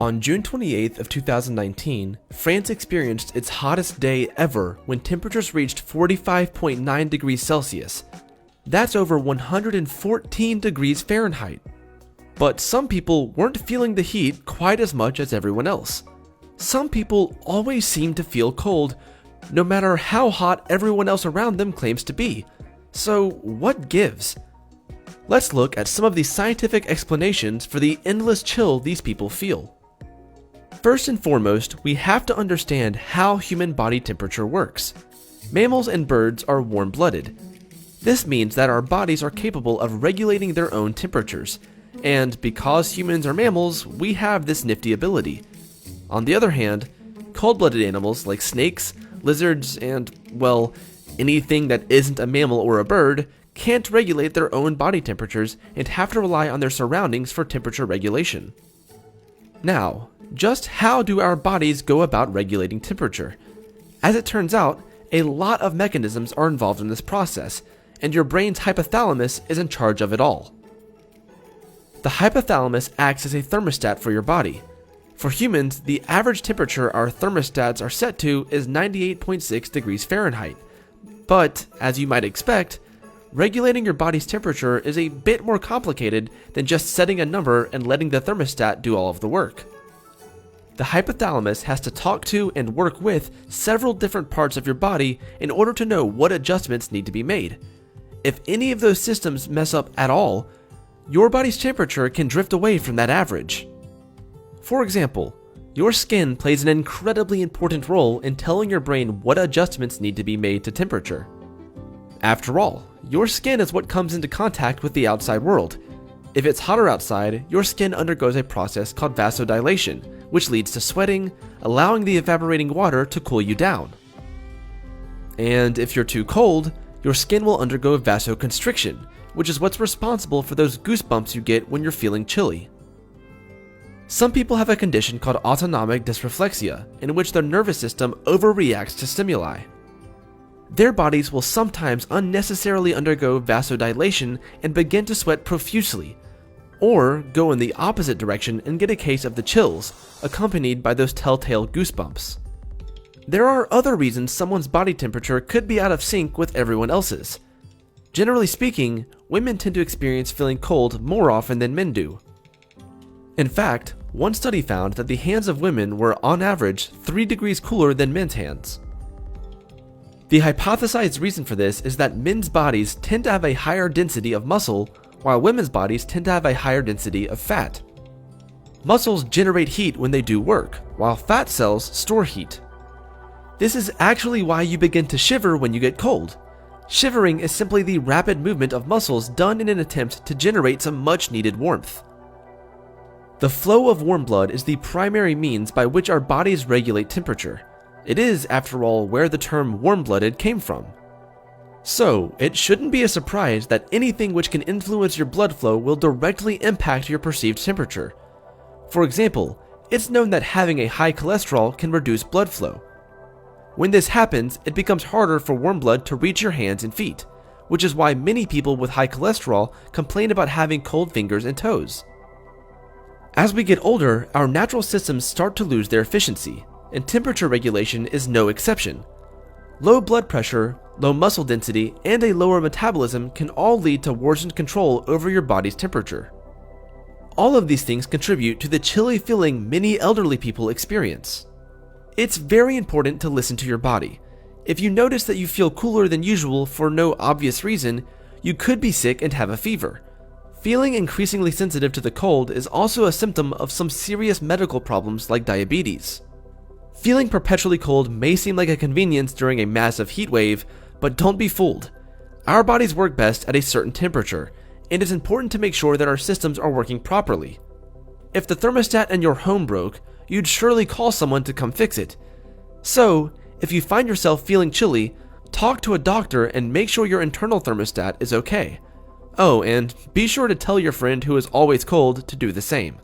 On June 28th of 2019, France experienced its hottest day ever when temperatures reached 45.9 degrees Celsius. That's over 114 degrees Fahrenheit. But some people weren't feeling the heat quite as much as everyone else. Some people always seem to feel cold, no matter how hot everyone else around them claims to be. So what gives? Let's look at some of the scientific explanations for the endless chill these people feel. First and foremost, we have to understand how human body temperature works. Mammals and birds are warm-blooded. This means that our bodies are capable of regulating their own temperatures, and because humans are mammals, we have this nifty ability. On the other hand, cold-blooded animals like snakes, lizards, and, well, anything that isn't a mammal or a bird can't regulate their own body temperatures and have to rely on their surroundings for temperature regulation. Now, just how do our bodies go about regulating temperature? As it turns out, a lot of mechanisms are involved in this process, and your brain's hypothalamus is in charge of it all. The hypothalamus acts as a thermostat for your body. For humans, the average temperature our thermostats are set to is 98.6 degrees Fahrenheit. But, as you might expect, regulating your body's temperature is a bit more complicated than just setting a number and letting the thermostat do all of the work. The hypothalamus has to talk to and work with several different parts of your body in order to know what adjustments need to be made. If any of those systems mess up at all, your body's temperature can drift away from that average. For example, your skin plays an incredibly important role in telling your brain what adjustments need to be made to temperature. After all, your skin is what comes into contact with the outside world. If it's hotter outside, your skin undergoes a process called vasodilation, which leads to sweating, allowing the evaporating water to cool you down. And if you're too cold, your skin will undergo vasoconstriction, which is what's responsible for those goosebumps you get when you're feeling chilly. Some people have a condition called autonomic dysreflexia, in which their nervous system overreacts to stimuli. Their bodies will sometimes unnecessarily undergo vasodilation and begin to sweat profusely, or go in the opposite direction and get a case of the chills, accompanied by those telltale goosebumps. There are other reasons someone's body temperature could be out of sync with everyone else's. Generally speaking, women tend to experience feeling cold more often than men do. In fact, one study found that the hands of women were on average 3 degrees cooler than men's hands. The hypothesized reason for this is that men's bodies tend to have a higher density of muscle, while women's bodies tend to have a higher density of fat. Muscles generate heat when they do work, while fat cells store heat. This is actually why you begin to shiver when you get cold. Shivering is simply the rapid movement of muscles done in an attempt to generate some much-needed warmth. The flow of warm blood is the primary means by which our bodies regulate temperature. It is, after all, where the term warm-blooded came from. So, it shouldn't be a surprise that anything which can influence your blood flow will directly impact your perceived temperature. For example, it's known that having a high cholesterol can reduce blood flow. When this happens, it becomes harder for warm blood to reach your hands and feet, which is why many people with high cholesterol complain about having cold fingers and toes. As we get older, our natural systems start to lose their efficiency, and temperature regulation is no exception. Low blood pressure, low muscle density, and a lower metabolism can all lead to worsened control over your body's temperature. All of these things contribute to the chilly feeling many elderly people experience. It's very important to listen to your body. If you notice that you feel cooler than usual for no obvious reason, you could be sick and have a fever. Feeling increasingly sensitive to the cold is also a symptom of some serious medical problems like diabetes. Feeling perpetually cold may seem like a convenience during a massive heat wave, but don't be fooled. Our bodies work best at a certain temperature, and it's important to make sure that our systems are working properly. If the thermostat in your home broke, you'd surely call someone to come fix it. So, if you find yourself feeling chilly, talk to a doctor and make sure your internal thermostat is okay. Oh, and be sure to tell your friend who is always cold to do the same.